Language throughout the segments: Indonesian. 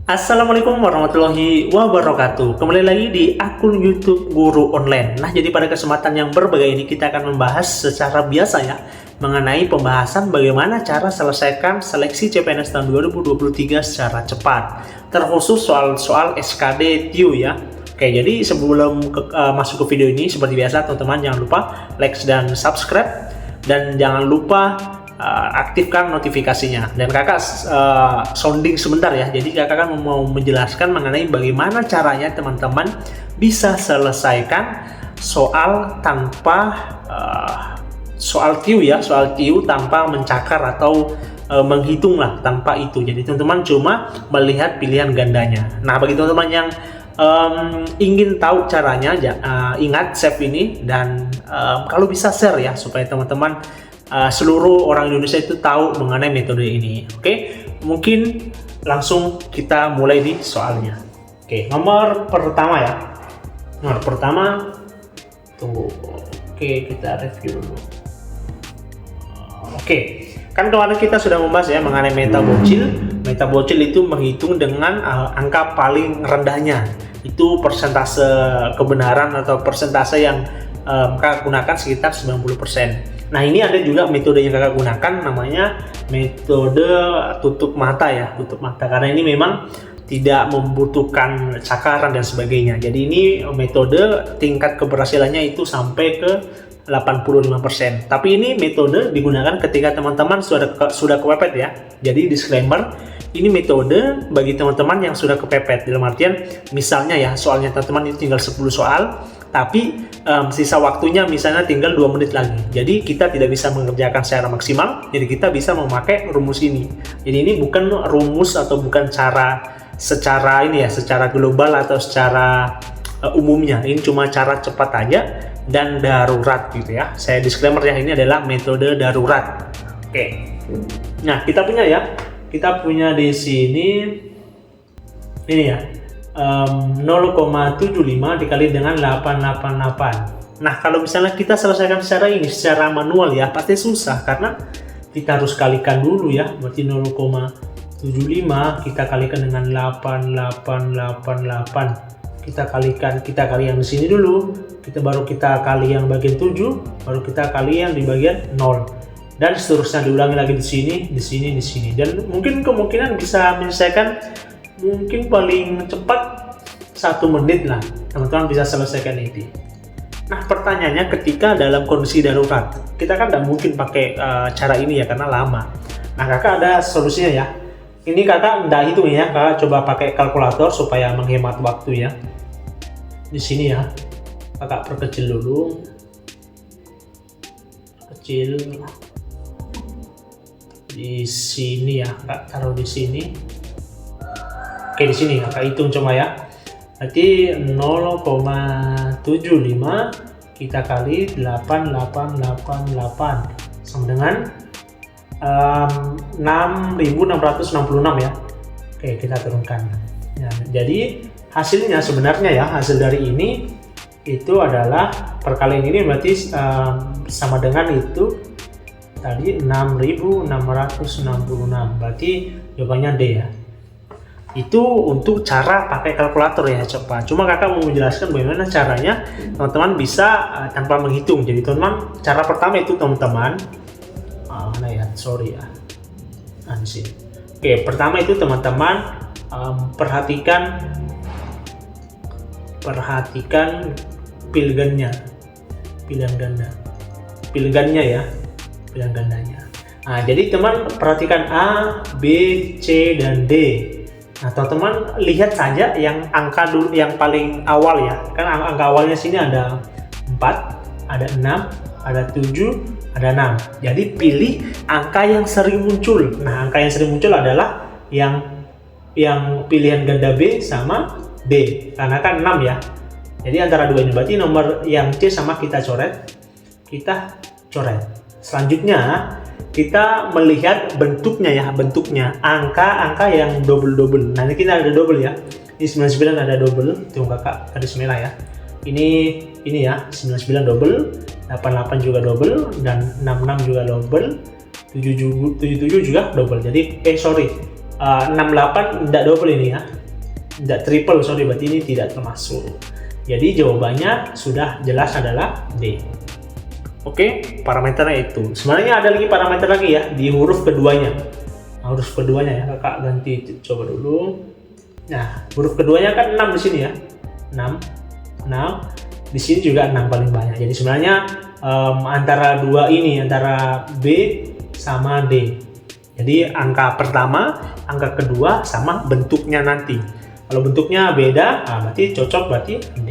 Assalamualaikum warahmatullahi wabarakatuh. Kembali lagi di akun YouTube Guru Online. Nah, jadi pada kesempatan yang berbeda ini kita akan membahas secara biasa ya mengenai pembahasan bagaimana cara selesaikan seleksi CPNS tahun 2023 secara cepat. Terkhusus soal SKD TIU ya. Oke, jadi sebelum masuk ke video ini seperti biasa teman-teman jangan lupa like dan subscribe dan jangan lupa aktifkan notifikasinya. Dan kakak sounding sebentar ya, jadi kakak kan mau menjelaskan mengenai bagaimana caranya teman-teman bisa selesaikan soal tanpa soal TIU ya, soal TIU tanpa mencakar atau menghitung lah tanpa itu. Jadi teman-teman cuma melihat pilihan gandanya. Nah, bagi teman-teman yang ingin tahu caranya, ingat save ini dan kalau bisa share ya supaya teman-teman seluruh orang Indonesia itu tahu mengenai metode ini. Oke, mungkin langsung kita mulai di soalnya. Oke, nomor pertama ya. Nomor pertama, tunggu. Oke, kita review dulu. Oke, kan kemarin kita sudah membahas ya mengenai meta bocil. Meta bocil itu menghitung dengan angka paling rendahnya. Itu persentase kebenaran atau persentase yang kakak gunakan sekitar 90%. Nah, ini ada juga metode yang kakak gunakan namanya metode tutup mata ya, tutup mata, karena ini memang tidak membutuhkan cakaran dan sebagainya. Jadi ini metode tingkat keberhasilannya itu sampai ke 85%. Tapi ini metode digunakan ketika teman-teman sudah kepepet ya. Jadi disclaimer, ini metode bagi teman-teman yang sudah kepepet. Dalam artian misalnya ya, soalnya teman-teman itu tinggal 10 soal, tapi sisa waktunya misalnya tinggal 2 menit lagi. Jadi kita tidak bisa mengerjakan secara maksimal, jadi kita bisa memakai rumus ini. Jadi ini bukan rumus atau bukan cara secara ini ya, secara global atau secara umumnya. Ini cuma cara cepat aja dan darurat gitu ya. Saya disclaimer ya, ini adalah metode darurat. Oke. Nah, kita punya di sini ini ya. 0,75 dikali dengan 888. Nah, kalau misalnya kita selesaikan secara manual ya, pasti susah karena kita harus kalikan dulu ya. Berarti 0,75 kita kalikan dengan 8888. Kita kali yang di sini dulu. Kita kali yang bagian 7, baru kita kali yang di bagian 0. Dan seterusnya diulangi lagi di sini. Dan mungkin kemungkinan bisa menyelesaikan mungkin paling cepat 1 menit lah teman-teman bisa selesaikan ini. Nah, pertanyaannya ketika dalam kondisi darurat kita kan tidak mungkin pakai cara ini ya karena lama. Nah, kakak ada solusinya ya. Ini kakak tidak hitung ya, kakak coba pakai kalkulator supaya menghemat waktu ya. Di sini ya, kakak perkecil dulu, kecil di sini ya, kakak taruh di sini. Oke, di sini kakak hitung coba ya. Berarti 0,75 kita kali 8888 sama dengan 6.666 ya. Oke, kita turunkan. Ya, jadi hasilnya sebenarnya ya, hasil dari ini itu adalah perkalian ini berarti sama dengan itu tadi 6.666. Berarti jawabannya D ya. Itu untuk cara pakai kalkulator ya cepat. Cuma kakak mau menjelaskan bagaimana caranya teman-teman bisa tanpa menghitung. Jadi teman-teman, cara pertama itu teman-teman mana ya, sorry ya, di sini. Oke, pertama itu teman-teman perhatikan pilihan gandanya. Nah, jadi teman perhatikan A, B, C dan D. Nah, teman-teman lihat saja yang angka dulu yang paling awal ya. Kan angka awalnya sini ada 4, ada 6, ada 7, ada 6. Jadi pilih angka yang sering muncul. Nah, angka yang sering muncul adalah yang pilihan ganda B sama D. Karena kan 6 ya. Jadi antara dua ini berarti nomor yang C sama kita coret. Selanjutnya kita melihat bentuknya ya, angka yang double. Nah, ini kita ada double ya. Ini 99 ada double, tunggu kakak garis merah ya. Ini ya, 99 double, 88 juga double, dan 66 juga double, 77 juga double. Jadi 68 tidak double ini ya. tidak triple, sorry, berarti ini tidak termasuk. Jadi jawabannya sudah jelas adalah D. Oke, parameternya itu. Sebenarnya ada lagi parameter lagi ya di huruf keduanya. Nah, huruf keduanya ya, kakak ganti coba dulu. Nah, huruf keduanya kan 6 di sini ya. 6. Di sini juga 6 paling banyak. Jadi sebenarnya antara dua ini, antara B sama D. Jadi angka pertama, angka kedua sama bentuknya nanti. Kalau bentuknya beda, berarti cocok, berarti D.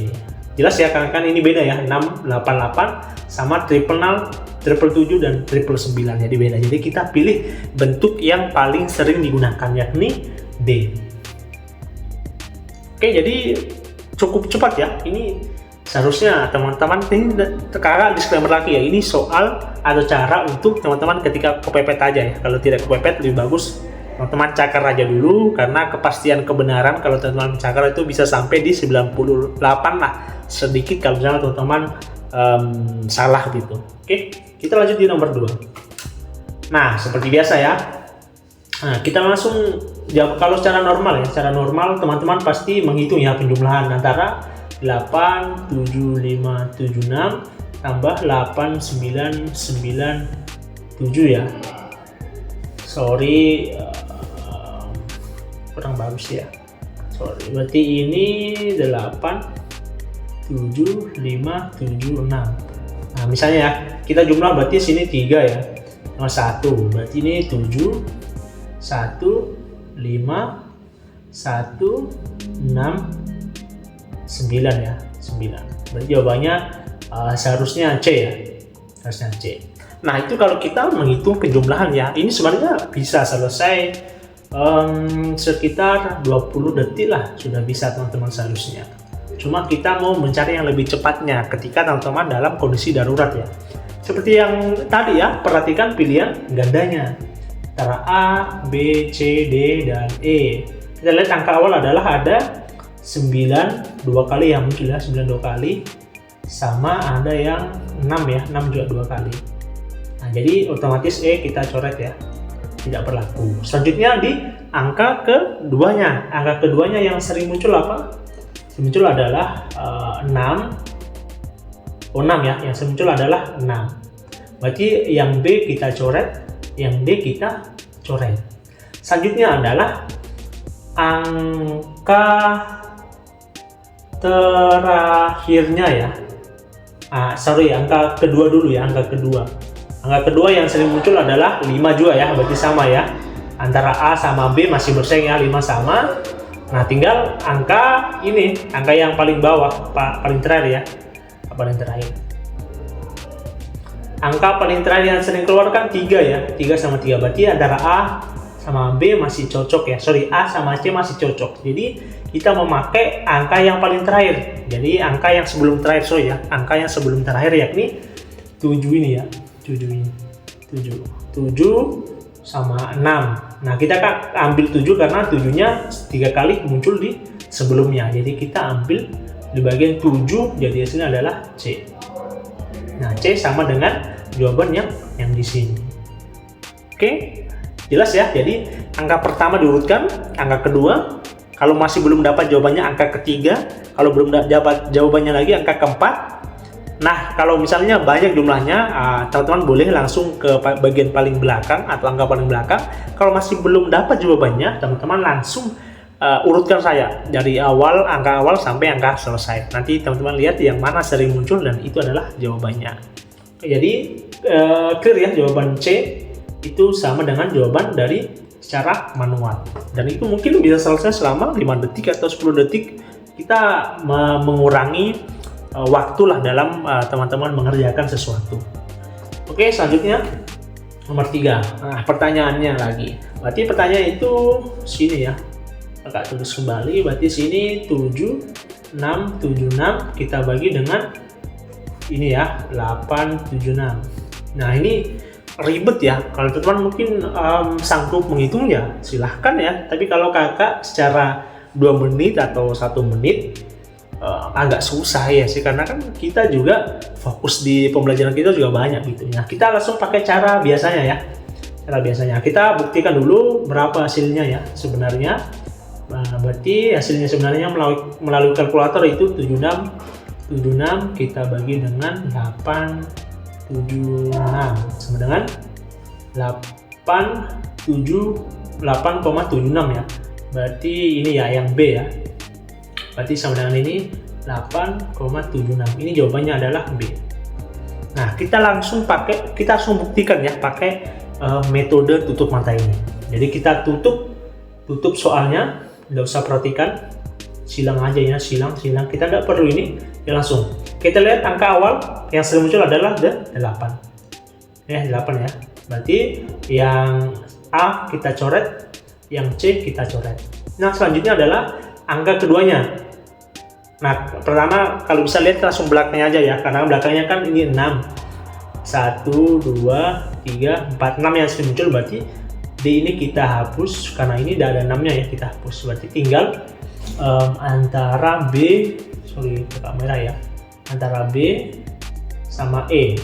Jelas ya, karena kan ini beda ya, 688 sama triple 7 dan triple 9, jadi beda. Jadi kita pilih bentuk yang paling sering digunakan, yakni D. Oke, jadi cukup cepat ya. Ini seharusnya teman-teman, ini sekarang disclaimer lagi ya, ini soal atau cara untuk teman-teman ketika kepepet aja ya. Kalau tidak kepepet lebih bagus teman-teman cakar aja dulu, karena kepastian kebenaran kalau teman-teman cakar itu bisa sampai di 98 lah, sedikit kalau misalnya teman-teman salah gitu. Oke, kita lanjut di nomor 2. Nah, seperti biasa ya, nah, kita langsung jawab. Kalau secara normal ya, secara normal teman-teman pasti menghitung ya penjumlahan antara 8, 7, 5, 7, 6 tambah 8, 9, 9, 7 ya. Sorry, kurang bagus ya. Sorry, berarti ini 8, 7, 5, 7, 6. Nah, misalnya ya, kita jumlah berarti sini 3 ya. Nomor 1, berarti ini 7, 1, 5, 1, 6, 9 ya. 9. Berarti jawabannya seharusnya C ya. Harusnya C. Nah, itu kalau kita menghitung penjumlahan ya. Ini sebenarnya bisa selesai sekitar 20 detik lah, sudah bisa teman-teman seharusnya. Cuma kita mau mencari yang lebih cepatnya ketika teman-teman dalam kondisi darurat ya. Seperti yang tadi ya, perhatikan pilihan gandanya antara A, B, C, D, dan E. Kita lihat angka awal adalah ada 9 2 kali yang muncul ya, 9 2 kali, sama ada yang 6 ya, 6 juga 2 kali. Nah, jadi otomatis E kita coret ya, tidak berlaku. Selanjutnya di angka keduanya. Angka keduanya yang sering muncul apa? Muncul adalah 6. Oh, 6 ya, yang muncul adalah 6. Berarti yang B kita coret, yang D kita coret. Selanjutnya adalah angka terakhirnya ya. Sorry, angka kedua dulu ya, angka kedua. Angka kedua yang sering muncul adalah 5 juga ya, berarti sama ya. Antara A sama B masih bersaing ya, 5 sama. Nah, tinggal angka ini, angka yang paling bawah, paling terakhir ya, paling terakhir. Angka paling terakhir yang sering keluar kan 3 ya, 3 sama 3, berarti antara A sama B masih cocok ya, sorry, A sama C masih cocok. Jadi kita memakai angka yang paling terakhir, jadi angka yang sebelum terakhir, sorry ya, angka yang sebelum terakhir yakni 7 ini ya, 7 ini, 7 sama 6. Nah, kita kan ambil 7 karena 7-nya 3 kali muncul di sebelumnya. Jadi kita ambil di bagian 7, jadi hasilnya adalah C. Nah, C sama dengan jawaban yang di sini. Oke, jelas ya. Jadi angka pertama diurutkan, angka kedua. Kalau masih belum dapat jawabannya, angka ketiga. Kalau belum dapat jawabannya lagi, angka keempat. Nah, kalau misalnya banyak jumlahnya, teman-teman boleh langsung ke bagian paling belakang atau angka paling belakang. Kalau masih belum dapat jawabannya, teman-teman langsung urutkan saya dari awal, angka awal sampai angka selesai. Nanti teman-teman lihat yang mana sering muncul dan itu adalah jawabannya. Jadi clear ya, jawaban C itu sama dengan jawaban dari secara manual. Dan itu mungkin bisa selesai selama 5 detik atau 10 detik. Kita mengurangi waktulah dalam teman-teman mengerjakan sesuatu. Oke, selanjutnya nomor 3. Nah, pertanyaannya lagi. Berarti pertanyaan itu sini ya. Kakak tulis kembali. Berarti sini 7, 6, 7, 6 kita bagi dengan ini ya, 8, 7, 6. Nah, ini ribet ya. Kalau teman-teman mungkin sanggup menghitung ya, silahkan ya. Tapi kalau kakak secara 2 menit atau 1 menit agak susah ya sih, karena kan kita juga fokus di pembelajaran kita juga banyak gitu ya. Kita langsung pakai cara biasanya ya. Cara biasanya kita buktikan dulu berapa hasilnya ya sebenarnya. Nah, berarti hasilnya sebenarnya melalui kalkulator itu 76 kita bagi dengan 876 sama dengan 8,76 ya. Berarti ini ya yang B ya. Berarti sama dengan ini 8,76. Ini jawabannya adalah B. Nah, kita langsung buktikan ya pakai metode tutup mata ini. Jadi kita tutup soalnya, nggak usah perhatikan, silang aja ya, silang. Kita nggak perlu ini, ya langsung. Kita lihat angka awal yang sering muncul adalah 8. Ya, 8 ya. Berarti yang A kita coret, yang C kita coret. Nah, selanjutnya adalah angka keduanya. Nah, pertama kalau bisa lihat langsung belakangnya aja ya, karena belakangnya kan ini 6. 1, 2, 3, 4, 6 yang sering muncul, berarti D ini kita hapus, karena ini tidak ada 6-nya ya, kita hapus. Berarti tinggal antara B, sorry ke kamera ya, antara B sama E.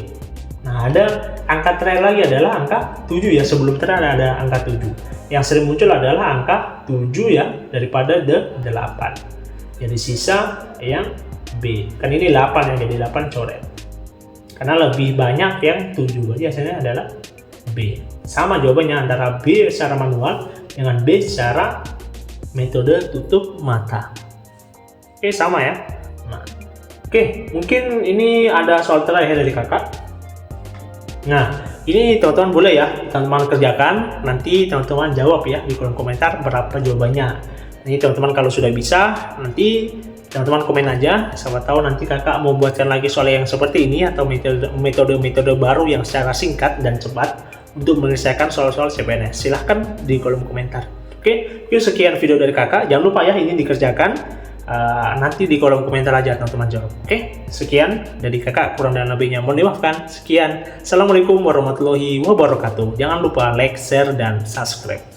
Nah, ada angka terakhir lagi adalah angka 7 ya, sebelum terakhir ada angka 7. Yang sering muncul adalah angka 7 ya, daripada 8. Jadi sisa yang B. Kan ini 8 ya, jadi 8 coret. Karena lebih banyak yang 7, jadi hasilnya adalah B. Sama jawabannya antara B secara manual dengan B secara metode tutup mata. Oke, sama ya. Nah, oke, mungkin ini ada soal terakhir dari kakak. Nah, ini teman-teman boleh ya, teman-teman kerjakan, nanti teman-teman jawab ya di kolom komentar berapa jawabannya. Ini teman-teman kalau sudah bisa, nanti teman-teman komen aja, siapa tahu nanti kakak mau buatkan lagi soal yang seperti ini atau metode baru yang secara singkat dan cepat untuk menyelesaikan soal-soal CPNS. Silahkan di kolom komentar. Oke, yuk sekian video dari kakak. Jangan lupa ya ini dikerjakan. Nanti di kolom komentar aja teman-teman jawab. Oke, sekian dari kakak, kurang dan lebihnya mohon dimaafkan. Sekian, assalamualaikum warahmatullahi wabarakatuh. Jangan lupa like, share, dan subscribe.